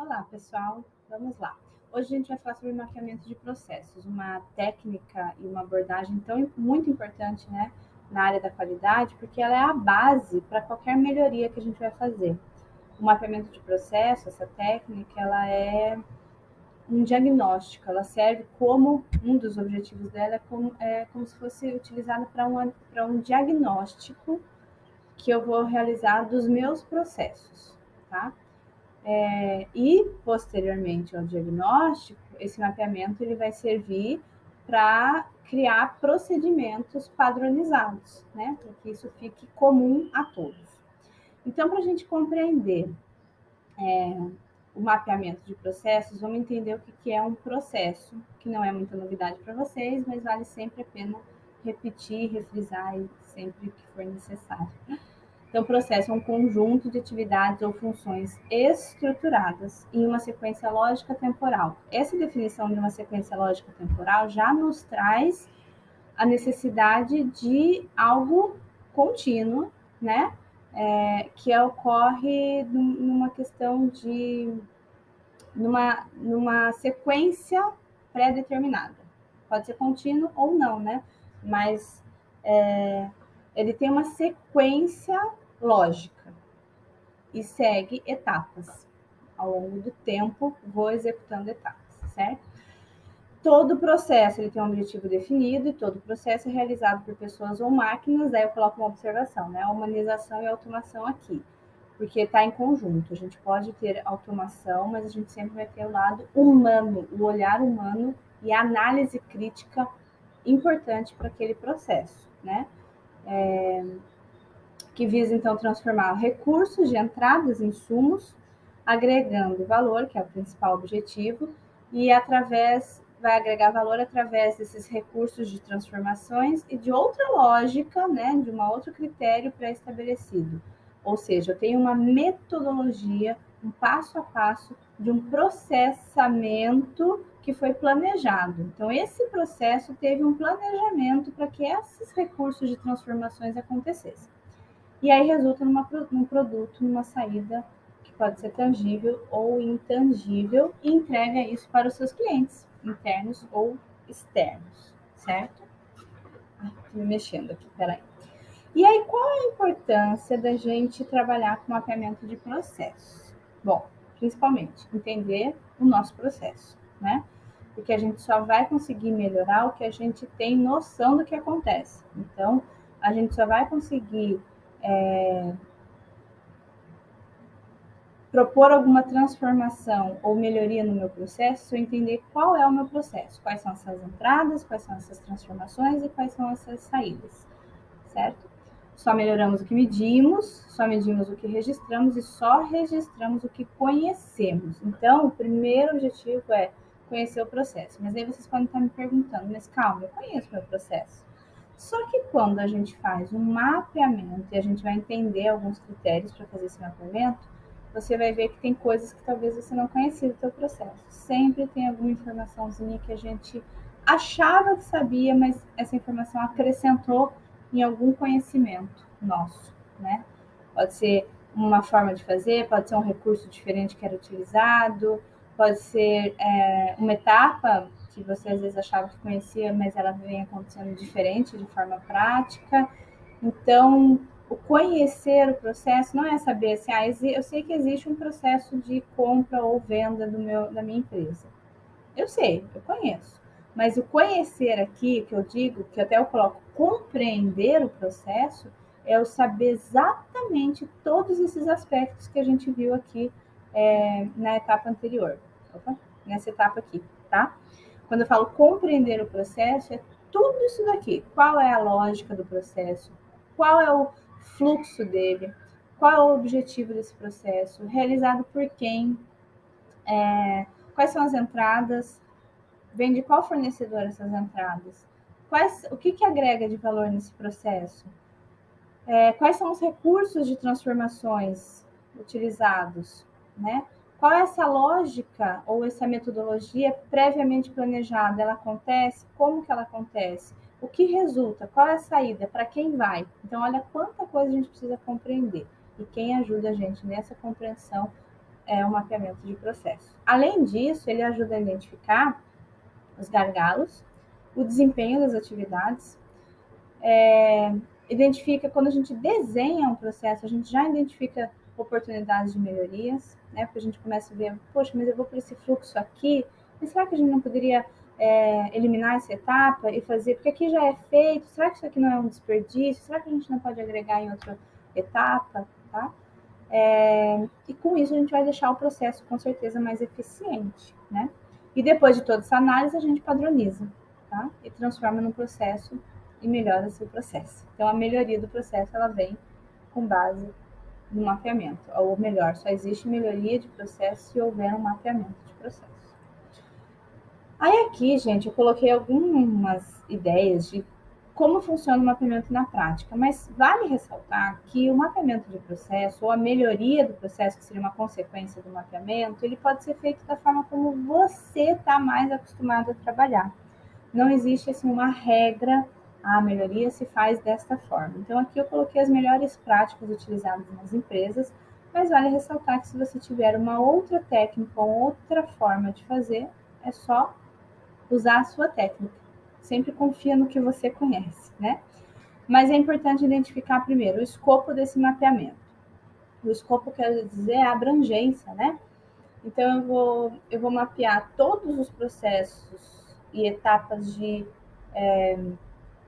Olá, pessoal. Vamos lá. Hoje a gente vai falar sobre mapeamento de processos, uma técnica e uma abordagem muito importante, né, na área da qualidade, porque ela é a base para qualquer melhoria que a gente vai fazer. O mapeamento de processo, essa técnica, ela é um diagnóstico, ela serve como, um dos objetivos dela é como se fosse utilizada para um diagnóstico que eu vou realizar dos meus processos, tá? E, posteriormente ao diagnóstico, esse mapeamento ele vai servir para criar procedimentos padronizados, né? Para que isso fique comum a todos. Então, para a gente compreender o mapeamento de processos, vamos entender o que é um processo, que não é muita novidade para vocês, mas vale sempre a pena repetir, refrisar sempre que for necessário. Então, o processo é um conjunto de atividades ou funções estruturadas em uma sequência lógica temporal. Essa definição de uma sequência lógica temporal já nos traz a necessidade de algo contínuo, né? Que ocorre numa questão de numa sequência pré-determinada. Pode ser contínuo ou não, né? Mas ele tem uma sequência lógica e segue etapas. Ao longo do tempo, vou executando etapas, certo? Todo processo ele tem um objetivo definido e todo processo é realizado por pessoas ou máquinas. Aí eu coloco uma observação, né? A humanização e a automação aqui, porque está em conjunto. A gente pode ter automação, mas a gente sempre vai ter o lado humano, o olhar humano e a análise crítica importante para aquele processo, né? Que visa, então, transformar recursos de entradas em insumos, agregando valor, que é o principal objetivo, e vai agregar valor através desses recursos de transformações e de outra lógica, né, de um outro critério pré-estabelecido. Ou seja, eu tenho uma metodologia, um passo a passo de um processamento que foi planejado. Então, esse processo teve um planejamento para que esses recursos de transformações acontecessem. E aí resulta num produto, numa saída que pode ser tangível ou intangível e entrega isso para os seus clientes, internos ou externos, certo? Estou me mexendo aqui, peraí. E aí, qual é a importância da gente trabalhar com mapeamento de processos? Bom, principalmente, entender o nosso processo, né? Porque a gente só vai conseguir melhorar o que a gente tem noção do que acontece. Então, a gente só vai conseguir propor alguma transformação ou melhoria no meu processo, se eu entender qual é o meu processo, quais são essas entradas, quais são essas transformações e quais são essas saídas, certo? Só melhoramos o que medimos, só medimos o que registramos e só registramos o que conhecemos. Então, o primeiro objetivo é conhecer o processo. Mas aí vocês podem estar me perguntando, mas calma, eu conheço o meu processo. Só que quando a gente faz um mapeamento e a gente vai entender alguns critérios para fazer esse mapeamento, você vai ver que tem coisas que talvez você não conhecia do seu processo. Sempre tem alguma informaçãozinha que a gente achava que sabia, mas essa informação acrescentou em algum conhecimento nosso, né? Pode ser uma forma de fazer, pode ser um recurso diferente que era utilizado, pode ser uma etapa que você às vezes achava que conhecia, mas ela vem acontecendo diferente, de forma prática. Então, o conhecer o processo não é saber assim, eu sei que existe um processo de compra ou venda da minha empresa. Eu sei, eu conheço. Mas o conhecer aqui, que eu digo, que até eu coloco compreender o processo, é o saber exatamente todos esses aspectos que a gente viu aqui na etapa anterior. Opa, nessa etapa aqui, tá? Quando eu falo compreender o processo, é tudo isso daqui. Qual é a lógica do processo? Qual é o fluxo dele? Qual é o objetivo desse processo? Realizado por quem? Quais são as entradas? Vem de qual fornecedor essas entradas? O que agrega de valor nesse processo? Quais são os recursos de transformações utilizados? Né? Qual é essa lógica ou essa metodologia previamente planejada? Ela acontece? Como que ela acontece? O que resulta? Qual é a saída? Para quem vai? Então, olha quanta coisa a gente precisa compreender. E quem ajuda a gente nessa compreensão é o mapeamento de processo. Além disso, ele ajuda a identificar os gargalos, o desempenho das atividades, identifica, quando a gente desenha um processo, a gente já identifica oportunidades de melhorias, né? Porque a gente começa a ver, poxa, mas eu vou para esse fluxo aqui, mas será que a gente não poderia eliminar essa etapa e fazer, porque aqui já é feito, será que isso aqui não é um desperdício? Será que a gente não pode agregar em outra etapa, tá? E com isso a gente vai deixar o processo com certeza mais eficiente, né? E depois de toda essa análise, a gente padroniza, tá? E transforma num processo e melhora seu processo. Então, a melhoria do processo, ela vem com base no mapeamento. Ou melhor, só existe melhoria de processo se houver um mapeamento de processo. Aí aqui, gente, eu coloquei algumas ideias de como funciona o mapeamento na prática, mas vale ressaltar que o mapeamento de processo, ou a melhoria do processo, que seria uma consequência do mapeamento, ele pode ser feito da forma como você está mais acostumado a trabalhar. Não existe assim uma regra, a melhoria se faz desta forma. Então aqui eu coloquei as melhores práticas utilizadas nas empresas, mas vale ressaltar que se você tiver uma outra técnica ou outra forma de fazer, é só usar a sua técnica. Sempre confia no que você conhece, né? Mas é importante identificar primeiro o escopo desse mapeamento. O escopo quer dizer a abrangência, né? Então eu vou mapear todos os processos e etapas de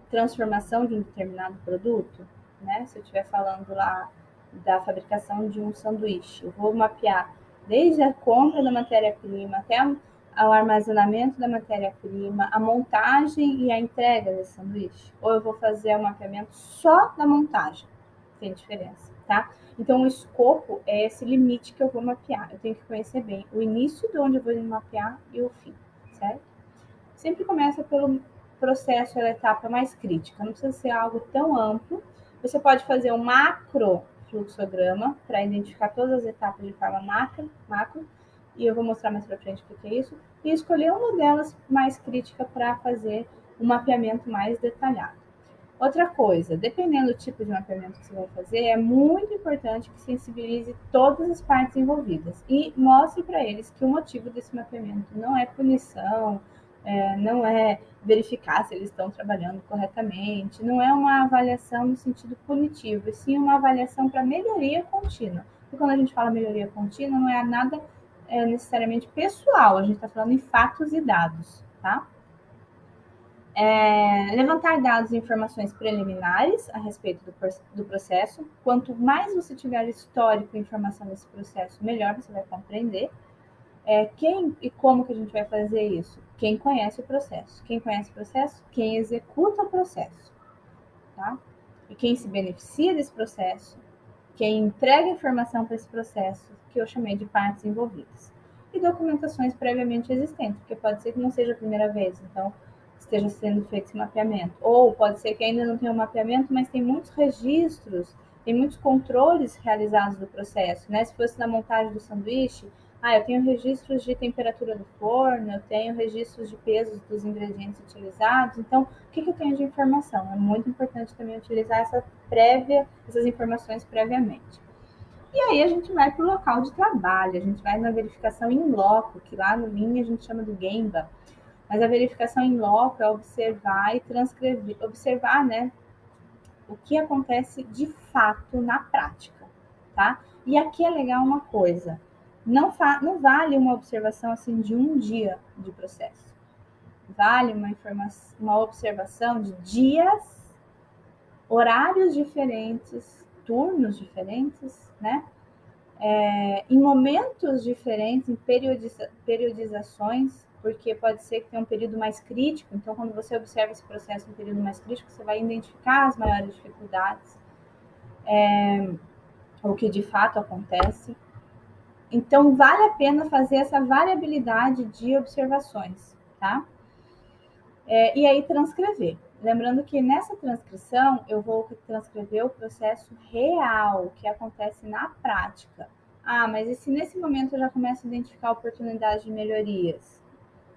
transformação de um determinado produto, né? Se eu estiver falando lá da fabricação de um sanduíche, eu vou mapear desde a compra da matéria-prima até ao armazenamento da matéria-prima, a montagem e a entrega desse sanduíche. Ou eu vou fazer o mapeamento só da montagem. Tem diferença, tá? Então, o escopo é esse limite que eu vou mapear. Eu tenho que conhecer bem o início de onde eu vou mapear e o fim, certo? Sempre começa pelo processo, a etapa mais crítica. Não precisa ser algo tão amplo. Você pode fazer um macro fluxograma para identificar todas as etapas de forma macro, e eu vou mostrar mais para frente o que é isso, e escolher uma delas mais crítica para fazer um mapeamento mais detalhado. Outra coisa, dependendo do tipo de mapeamento que você vai fazer, é muito importante que sensibilize todas as partes envolvidas e mostre para eles que o motivo desse mapeamento não é punição, não é verificar se eles estão trabalhando corretamente, não é uma avaliação no sentido punitivo, e sim uma avaliação para melhoria contínua. E quando a gente fala melhoria contínua, não é nada necessariamente pessoal, a gente está falando em fatos e dados, tá? Levantar dados e informações preliminares a respeito do processo. Quanto mais você tiver histórico e informação desse processo, melhor você vai compreender. Quem e como que a gente vai fazer isso? Quem conhece o processo. Quem conhece o processo? Quem executa o processo. Tá? E quem se beneficia desse processo, quem entrega informação para esse processo, que eu chamei de partes envolvidas. E documentações previamente existentes, porque pode ser que não seja a primeira vez, então esteja sendo feito esse mapeamento. Ou pode ser que ainda não tenha um mapeamento, mas tem muitos registros, tem muitos controles realizados do processo, né? Se fosse na montagem do sanduíche, eu tenho registros de temperatura do forno, eu tenho registros de pesos dos ingredientes utilizados. Então, o que eu tenho de informação? É muito importante também utilizar essas informações previamente. E aí a gente vai para o local de trabalho, a gente vai na verificação in loco, que lá no Lean a gente chama do Gemba. Mas a verificação in loco é observar e transcrever, observar, né, o que acontece de fato na prática, tá? E aqui é legal uma coisa, não vale uma observação assim de um dia de processo. Vale uma observação de dias, horários diferentes, turnos diferentes, né? Em momentos diferentes, em periodizações, porque pode ser que tenha um período mais crítico. Então, quando você observa esse processo em um período mais crítico, você vai identificar as maiores dificuldades, o que de fato acontece. Então, vale a pena fazer essa variabilidade de observações, tá? E aí, transcrever. Lembrando que nessa transcrição, eu vou transcrever o processo real, que acontece na prática. Mas e se nesse momento eu já começo a identificar oportunidades de melhorias?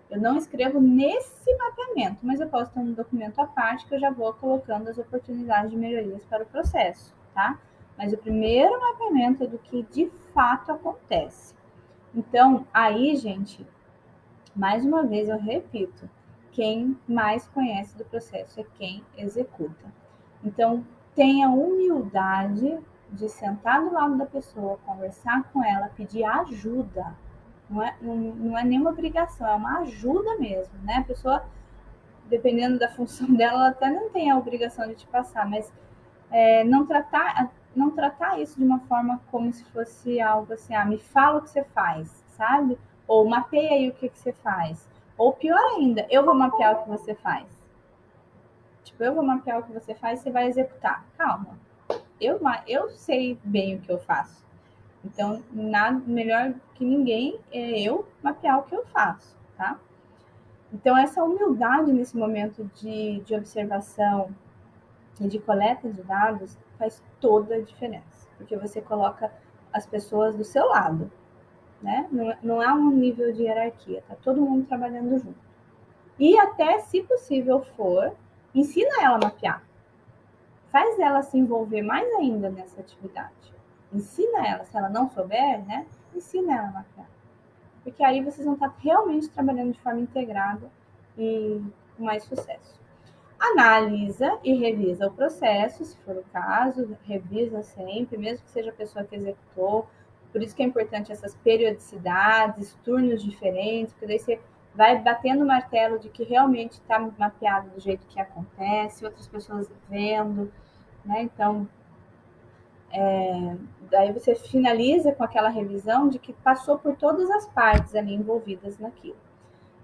Eu não escrevo nesse mapeamento, mas eu posso ter um documento à parte que eu já vou colocando as oportunidades de melhorias para o processo, tá? Mas o primeiro mapeamento é do que de fato acontece. Então, aí, gente, mais uma vez eu repito, quem mais conhece do processo é quem executa. Então, tenha humildade de sentar do lado da pessoa, conversar com ela, pedir ajuda. Não é nenhuma obrigação, é uma ajuda mesmo, né? A pessoa, dependendo da função dela, ela até não tem a obrigação de te passar, mas não tratar isso de uma forma como se fosse algo assim, me fala o que você faz, sabe? Ou mapeia aí o que você faz. Ou pior ainda, eu vou mapear o que você faz. Tipo, eu vou mapear o que você faz, você vai executar. Calma, eu sei bem o que eu faço. Então, nada melhor que ninguém é eu mapear o que eu faço, tá? Então, essa humildade nesse momento de observação e de coleta de dados faz toda a diferença, porque você coloca as pessoas do seu lado, né? Não há um nível de hierarquia, tá todo mundo trabalhando junto. E até, se possível for, ensina ela a mapear. Faz ela se envolver mais ainda nessa atividade. Ensina ela, se ela não souber, né? Ensina ela a mapear. Porque aí vocês vão estar realmente trabalhando de forma integrada e com mais sucesso. Analisa e revisa o processo, se for o caso, revisa sempre, mesmo que seja a pessoa que executou. Por isso que é importante essas periodicidades, turnos diferentes, porque daí você vai batendo o martelo de que realmente está mapeado do jeito que acontece, outras pessoas vendo, né? Então, daí você finaliza com aquela revisão de que passou por todas as partes ali envolvidas naquilo.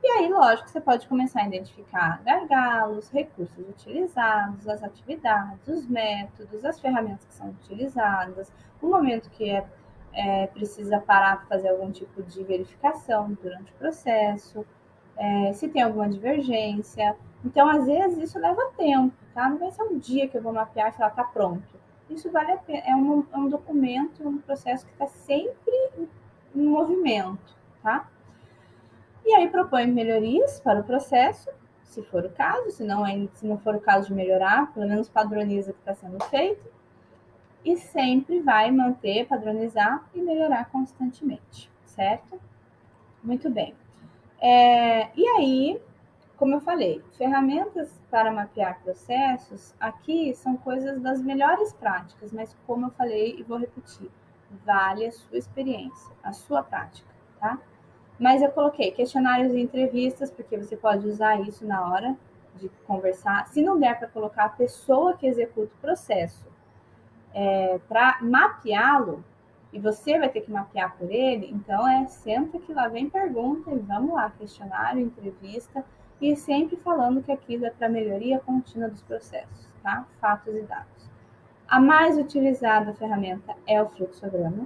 E aí, lógico, você pode começar a identificar gargalos, recursos utilizados, as atividades, os métodos, as ferramentas que são utilizadas, o momento que precisa parar para fazer algum tipo de verificação durante o processo, se tem alguma divergência. Então, às vezes, isso leva tempo, tá? Não vai ser um dia que eu vou mapear e falar, tá pronto. Isso vale a pena, é um documento, um processo que está sempre em movimento, tá? E aí propõe melhorias para o processo, se for o caso, se não for o caso de melhorar, pelo menos padroniza o que está sendo feito, e sempre vai manter, padronizar e melhorar constantemente, certo? Muito bem. E aí, como eu falei, ferramentas para mapear processos, aqui são coisas das melhores práticas, mas como eu falei e vou repetir, vale a sua experiência, a sua prática, tá? Mas eu coloquei questionários e entrevistas, porque você pode usar isso na hora de conversar. Se não der para colocar a pessoa que executa o processo para mapeá-lo, e você vai ter que mapear por ele, então senta que lá vem pergunta e vamos lá, questionário, entrevista, e sempre falando que aquilo é para melhoria contínua dos processos, tá? Fatos e dados. A mais utilizada ferramenta é o fluxograma.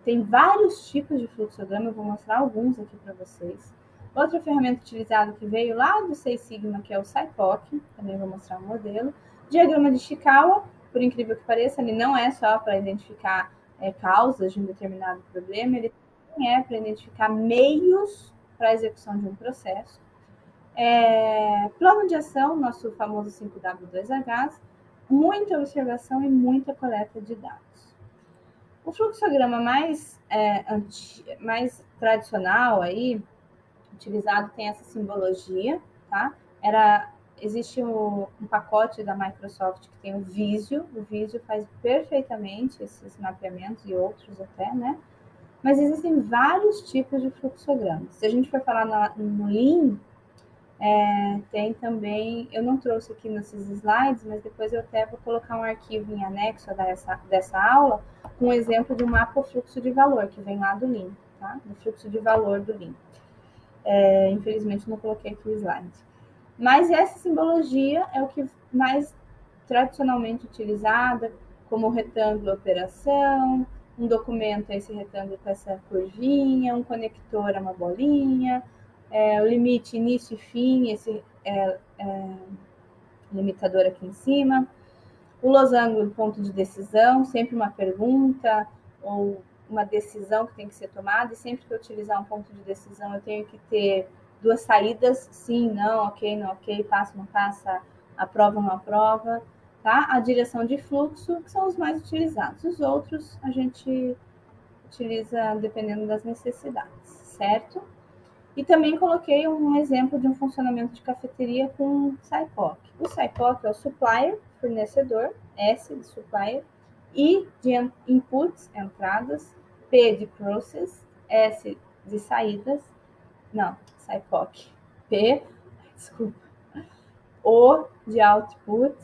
Tem vários tipos de fluxograma, eu vou mostrar alguns aqui para vocês. Outra ferramenta utilizada que veio lá do Seis Sigma, que é o SciPoc, também vou mostrar um modelo. Diagrama de Ishikawa, por incrível que pareça, ele não é só para identificar causas de um determinado problema, ele também é para identificar meios para a execução de um processo. Plano de ação, nosso famoso 5W2H, muita observação e muita coleta de dados. O fluxograma mais tradicional aí, utilizado, tem essa simbologia, tá? Existe um pacote da Microsoft que tem o Visio faz perfeitamente esses mapeamentos e outros até, né? Mas existem vários tipos de fluxogramas. Se a gente for falar no Lean, tem também, eu não trouxe aqui nesses slides, mas depois eu até vou colocar um arquivo em anexo dessa aula, com um exemplo de um mapa fluxo de valor, que vem lá do Lean, tá? Do fluxo de valor do Lean. Infelizmente não coloquei aqui o slide. Mas essa simbologia é o que mais tradicionalmente utilizada, como retângulo operação, um documento é esse retângulo com essa curvinha, um conector é uma bolinha, o limite início e fim, esse limitador aqui em cima, o losango, ponto de decisão, sempre uma pergunta ou uma decisão que tem que ser tomada, e sempre que eu utilizar um ponto de decisão, eu tenho que ter duas saídas, sim, não, ok, passa, não passa, aprova, não aprova, tá? A direção de fluxo, que são os mais utilizados. Os outros a gente utiliza dependendo das necessidades, certo? E também coloquei um exemplo de um funcionamento de cafeteria com SIPOC. O SIPOC é o supplier, fornecedor, S de supplier, I de inputs, entradas, P de process, S de saídas, não, SIPOC, P, desculpa, O de output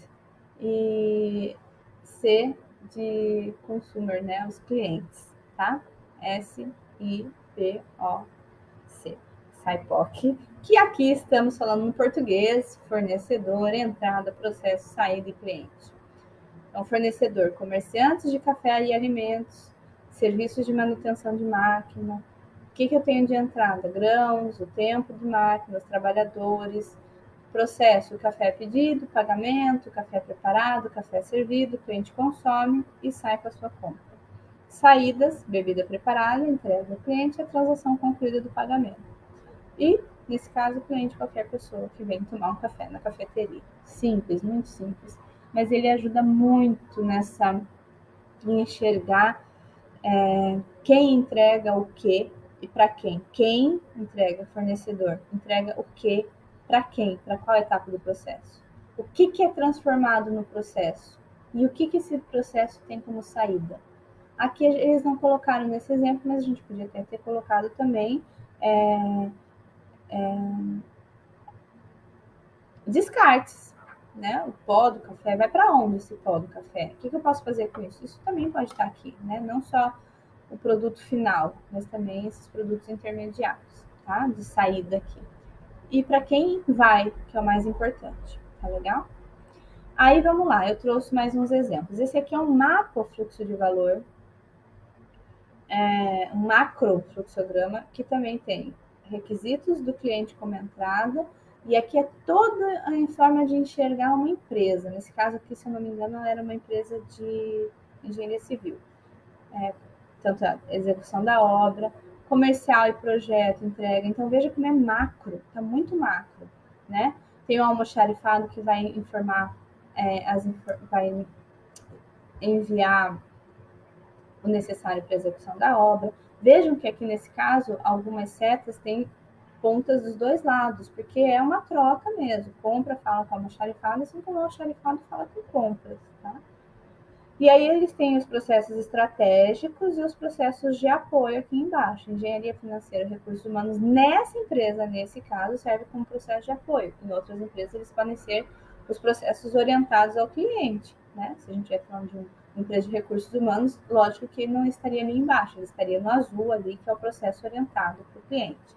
e C de consumer, né, os clientes, tá? S-I-P-O-C, SIPOC, que aqui estamos falando no português, fornecedor, entrada, processo, saída e cliente. Então, fornecedor, comerciantes de café e alimentos, serviços de manutenção de máquina. O que eu tenho de entrada? Grãos, o tempo de máquina, os trabalhadores. Processo, o café é pedido, pagamento, o café é preparado, o café é servido, o cliente consome e sai com a sua compra. Saídas, bebida preparada, entrega ao cliente, a transação concluída do pagamento. E, nesse caso, o cliente, qualquer pessoa que vem tomar um café na cafeteria. Simples, muito simples, mas ele ajuda muito em enxergar quem entrega o que e para quem. Quem entrega, fornecedor, entrega o que para quem, para qual etapa do processo. O que é transformado no processo e o que esse processo tem como saída. Aqui eles não colocaram nesse exemplo, mas a gente podia ter colocado também descartes, né? O pó do café vai para onde esse pó do café? O que eu posso fazer com isso? Isso também pode estar aqui, né? Não só o produto final, mas também esses produtos intermediários, tá? De saída aqui. E para quem vai, que é o mais importante, tá legal? Aí vamos lá, eu trouxe mais uns exemplos. Esse aqui é um mapa fluxo de valor, um macro fluxograma, que também tem requisitos do cliente como entrada, e aqui é toda a forma de enxergar uma empresa. Nesse caso aqui, se eu não me engano, ela era uma empresa de engenharia civil. Tanto a execução da obra, comercial e projeto, entrega. Então veja como é macro, está muito macro, né? Tem o almoxarifado que vai informar, vai enviar o necessário para a execução da obra. Vejam que aqui nesse caso, algumas setas têm pontas dos dois lados, porque é uma troca mesmo. Compra fala com almoxarifado, assim como o almoxarifado fala com compras, tá? E aí eles têm os processos estratégicos e os processos de apoio aqui embaixo. Engenharia financeira e recursos humanos nessa empresa, nesse caso, serve como processo de apoio. Em outras empresas, eles podem ser os processos orientados ao cliente, né? Se a gente estiver falando de uma empresa de recursos humanos, lógico que ele não estaria ali embaixo, ele estaria no azul ali, que é o processo orientado para o cliente.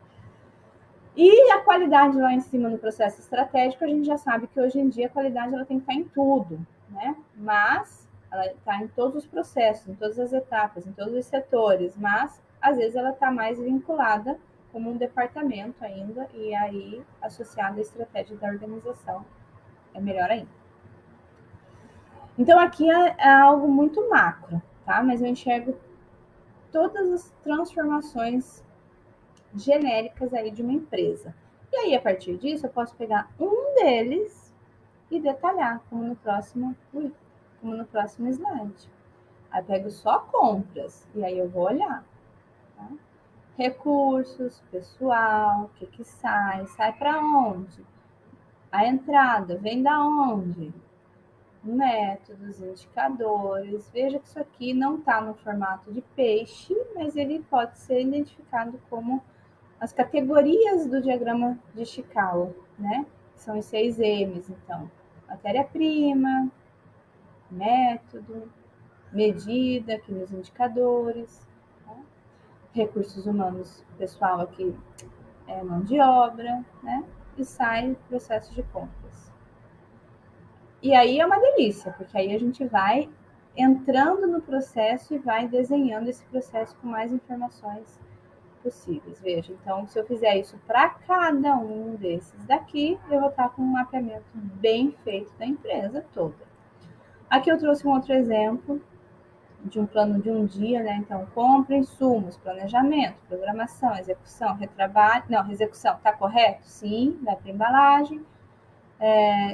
E a qualidade lá em cima no processo estratégico, a gente já sabe que hoje em dia a qualidade ela tem que estar em tudo, né? Mas ela está em todos os processos, em todas as etapas, em todos os setores, mas às vezes ela está mais vinculada como um departamento ainda, e aí associada à estratégia da organização é melhor ainda. Então aqui é algo muito macro, tá? Mas eu enxergo todas as transformações genéricas aí de uma empresa. E aí, a partir disso, eu posso pegar um deles e detalhar, como no próximo slide. Aí pego só compras, e aí eu vou olhar. Tá? Recursos, pessoal, o que sai para onde? A entrada vem da onde? Métodos, indicadores. Veja que isso aqui não está no formato de peixe, mas ele pode ser identificado como as categorias do diagrama de Chicago, né? São os 6 M's, então. Matéria-prima, método, medida, aqui nos indicadores, tá? Recursos humanos, pessoal aqui é mão de obra, né? E sai processo de compras. E aí é uma delícia, porque aí a gente vai entrando no processo e vai desenhando esse processo com mais informações possíveis. Veja, então, se eu fizer isso para cada um desses daqui, eu vou estar com um mapeamento bem feito da empresa toda. Aqui eu trouxe um outro exemplo de um plano de um dia, né? Então, compra, insumos, planejamento, programação, execução, retrabalho. Não, execução, tá correto? Sim, vai para embalagem.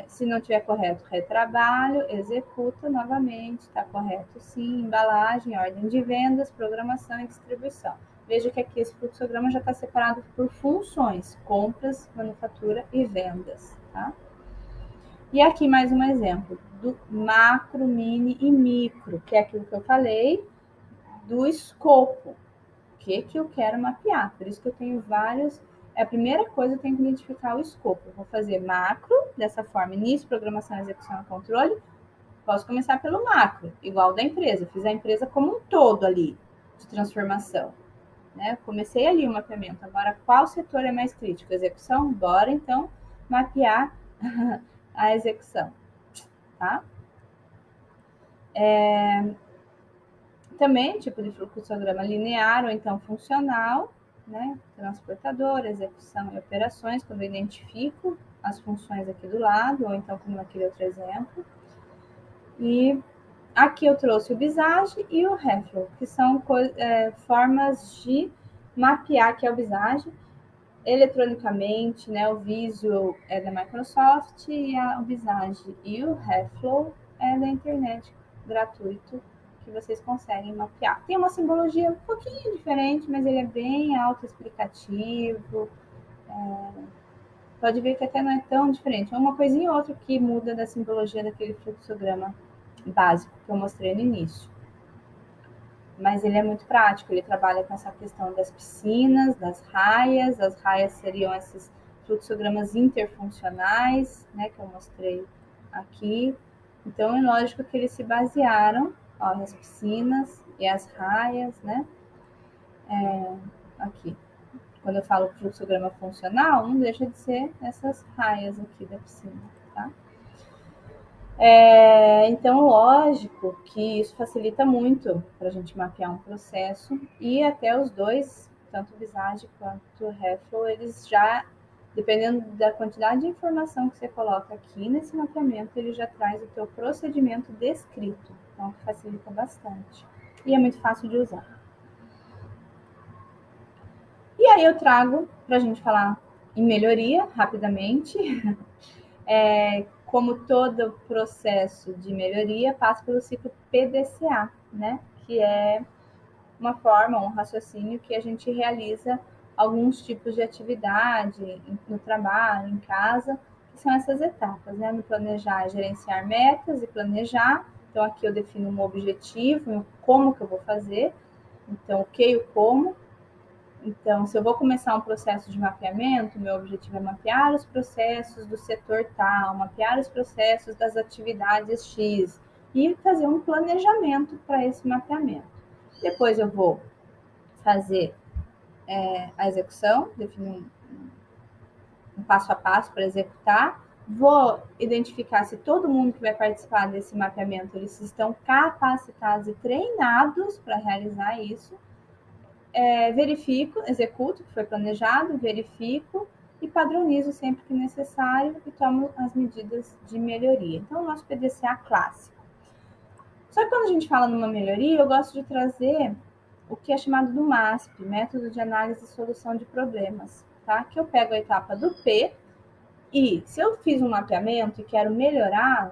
Se não tiver correto, retrabalho, executa novamente, está correto sim, embalagem, ordem de vendas, programação e distribuição. Veja que aqui esse fluxograma já está separado por funções, compras, manufatura e vendas, tá? E aqui mais um exemplo do macro, mini e micro, que é aquilo que eu falei do escopo. O que eu quero mapear? Por isso que eu tenho vários. A primeira coisa, eu tenho que identificar o escopo. Eu vou fazer macro, dessa forma, início, programação, execução e controle. Posso começar pelo macro, igual da empresa. Fiz a empresa como um todo ali, de transformação. Né? Comecei ali o mapeamento. Agora, qual setor é mais crítico? Execução? Bora, então, mapear a execução. Tá? Também, tipo de fluxograma linear ou então funcional, né? Transportador, execução e operações, quando eu identifico as funções aqui do lado, ou então como naquele outro exemplo. E aqui eu trouxe o Visage e o Reflow, que são formas de mapear que é o Visage eletronicamente, né? O Visio é da Microsoft e o Visage e o Reflow é da internet, gratuito, que vocês conseguem mapear. Tem uma simbologia um pouquinho diferente, mas ele é bem autoexplicativo. Pode ver que até não é tão diferente. É uma coisinha ou outra que muda da simbologia daquele fluxograma básico que eu mostrei no início. Mas ele é muito prático, ele trabalha com essa questão das piscinas, das raias. As raias seriam esses fluxogramas interfuncionais, né, que eu mostrei aqui. Então, é lógico que eles se basearam, ó, nas piscinas e as raias, né, aqui. Quando eu falo fluxograma funcional, não deixa de ser essas raias aqui da piscina, tá? Então, lógico que isso facilita muito para a gente mapear um processo e até os dois, tanto o Visage quanto o Reflow, eles já, dependendo da quantidade de informação que você coloca aqui nesse mapeamento, ele já traz o teu procedimento descrito, então facilita bastante e é muito fácil de usar. E aí eu trago para a gente falar em melhoria rapidamente. Como todo processo de melhoria, passa pelo ciclo PDCA, né? Que é uma forma, um raciocínio que a gente realiza alguns tipos de atividade no trabalho, em casa, que são essas etapas, né? No planejar, gerenciar metas e planejar. Então, aqui eu defino um objetivo, como que eu vou fazer. Então, o que e o como. Então, se eu vou começar um processo de mapeamento, meu objetivo é mapear os processos do setor tal, mapear os processos das atividades X e fazer um planejamento para esse mapeamento. Depois eu vou fazer a execução, definir um passo a passo para executar. Vou identificar se todo mundo que vai participar desse mapeamento, eles estão capacitados e treinados para realizar isso. Verifico, executo o que foi planejado, verifico e padronizo sempre que necessário e tomo as medidas de melhoria. Então, o nosso PDCA clássico. Só que quando a gente fala numa melhoria, eu gosto de trazer o que é chamado do MASP, Método de Análise e Solução de Problemas, tá? Que eu pego a etapa do P e, se eu fiz um mapeamento e quero melhorar,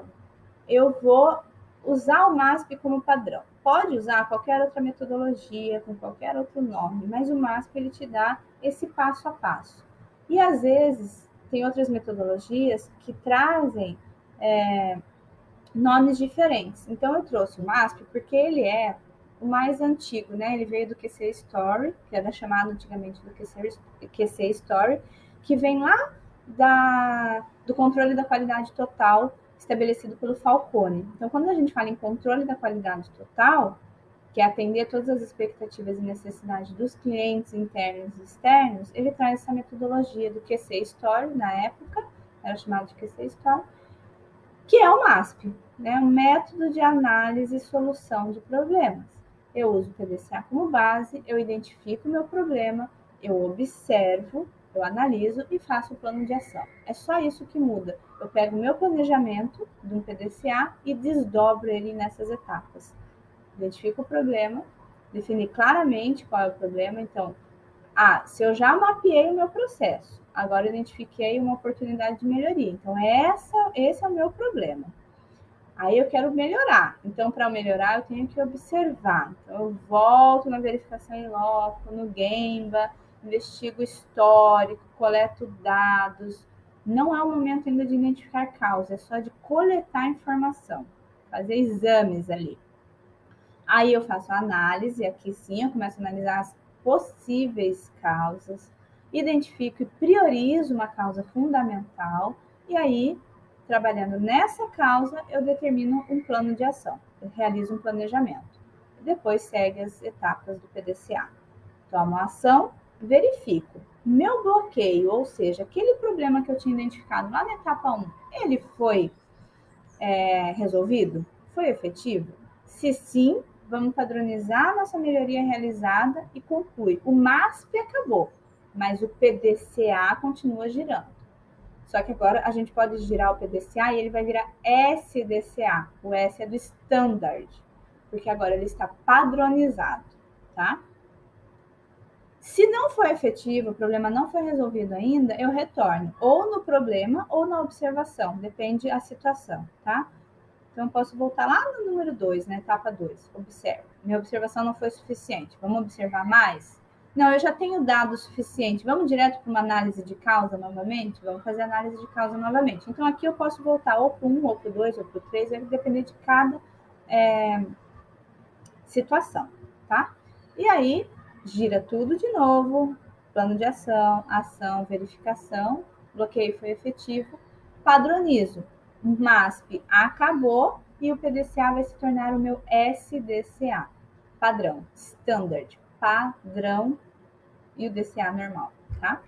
eu vou usar o MASP como padrão. Pode usar qualquer outra metodologia, com qualquer outro nome, mas o MASP ele te dá esse passo a passo. E às vezes tem outras metodologias que trazem nomes diferentes. Então eu trouxe o MASP porque ele é o mais antigo, né? Ele veio do QC Story, que era chamado antigamente do QC Story, que vem lá do controle da qualidade total estabelecido pelo Falcone. Então, quando a gente fala em controle da qualidade total, que é atender todas as expectativas e necessidades dos clientes internos e externos, ele traz essa metodologia do QC Story, na época, era chamado de QC Story, que é o MASP, né? Um método de análise e solução de problemas. Eu uso o PDCA como base, eu identifico o meu problema, eu observo, eu analiso e faço o plano de ação. É só isso que muda. Eu pego o meu planejamento de um PDCA e desdobro ele nessas etapas. Identifico o problema, defini claramente qual é o problema. Então, se eu já mapeei o meu processo, agora eu identifiquei uma oportunidade de melhoria. Então, esse é o meu problema. Aí eu quero melhorar. Então, para melhorar, eu tenho que observar. Então, eu volto na verificação em loco, no Gemba, investigo o histórico, coleto dados. Não é o momento ainda de identificar causa, é só de coletar informação, fazer exames ali. Aí eu faço a análise, aqui sim eu começo a analisar as possíveis causas, identifico e priorizo uma causa fundamental, e aí, trabalhando nessa causa, eu determino um plano de ação, eu realizo um planejamento. Depois segue as etapas do PDCA. Tomo a ação, verifico. Meu bloqueio, ou seja, aquele problema que eu tinha identificado lá na etapa 1, ele foi resolvido? Foi efetivo? Se sim, vamos padronizar a nossa melhoria realizada e conclui. O MASP acabou, mas o PDCA continua girando. Só que agora a gente pode girar o PDCA e ele vai virar SDCA. O S é do Standard, porque agora ele está padronizado, tá? Se não for efetivo, o problema não foi resolvido ainda, eu retorno ou no problema ou na observação, depende da situação, tá? Então, eu posso voltar lá no número 2, na etapa 2. Observa. Minha observação não foi suficiente. Vamos observar mais? Não, eu já tenho dado o suficiente. Vamos direto para uma análise de causa novamente? Vamos fazer análise de causa novamente. Então, aqui eu posso voltar ou para o 1, ou para o 2, ou para o 3, vai depender de cada situação, tá? E aí, gira tudo de novo. Plano de ação, verificação, bloqueio foi efetivo, padronizo. O MASP acabou e o PDCA vai se tornar o meu SDCA, padrão, standard, padrão, e o DCA normal, tá?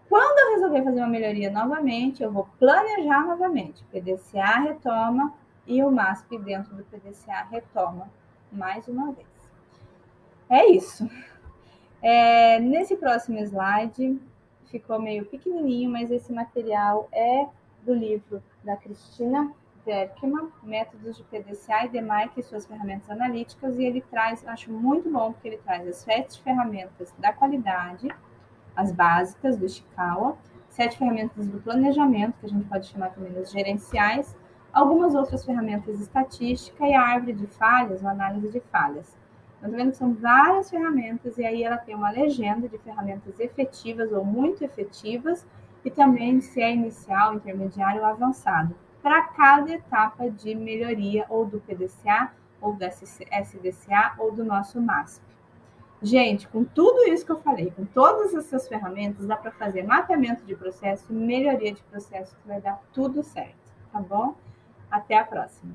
Quando eu resolver fazer uma melhoria novamente, eu vou planejar novamente. PDCA retoma e o MASP dentro do PDCA retoma mais uma vez. É isso. Nesse próximo slide, ficou meio pequenininho, mas esse material é do livro da Cristina Verkman, Métodos de PDCA e DMAIC e suas ferramentas analíticas, e ele traz, acho muito bom, porque ele traz as 7 ferramentas da qualidade, as básicas do Ishikawa, 7 ferramentas do planejamento, que a gente pode chamar também das gerenciais, algumas outras ferramentas de estatística e a árvore de falhas, ou análise de falhas. Então, tá vendo que são várias ferramentas, e aí ela tem uma legenda de ferramentas efetivas ou muito efetivas, e também se é inicial, intermediário ou avançado, para cada etapa de melhoria, ou do PDCA, ou do SDCA, ou do nosso MASP. Gente, com tudo isso que eu falei, com todas essas ferramentas, dá para fazer mapeamento de processo, melhoria de processo, que vai dar tudo certo, tá bom? Até a próxima.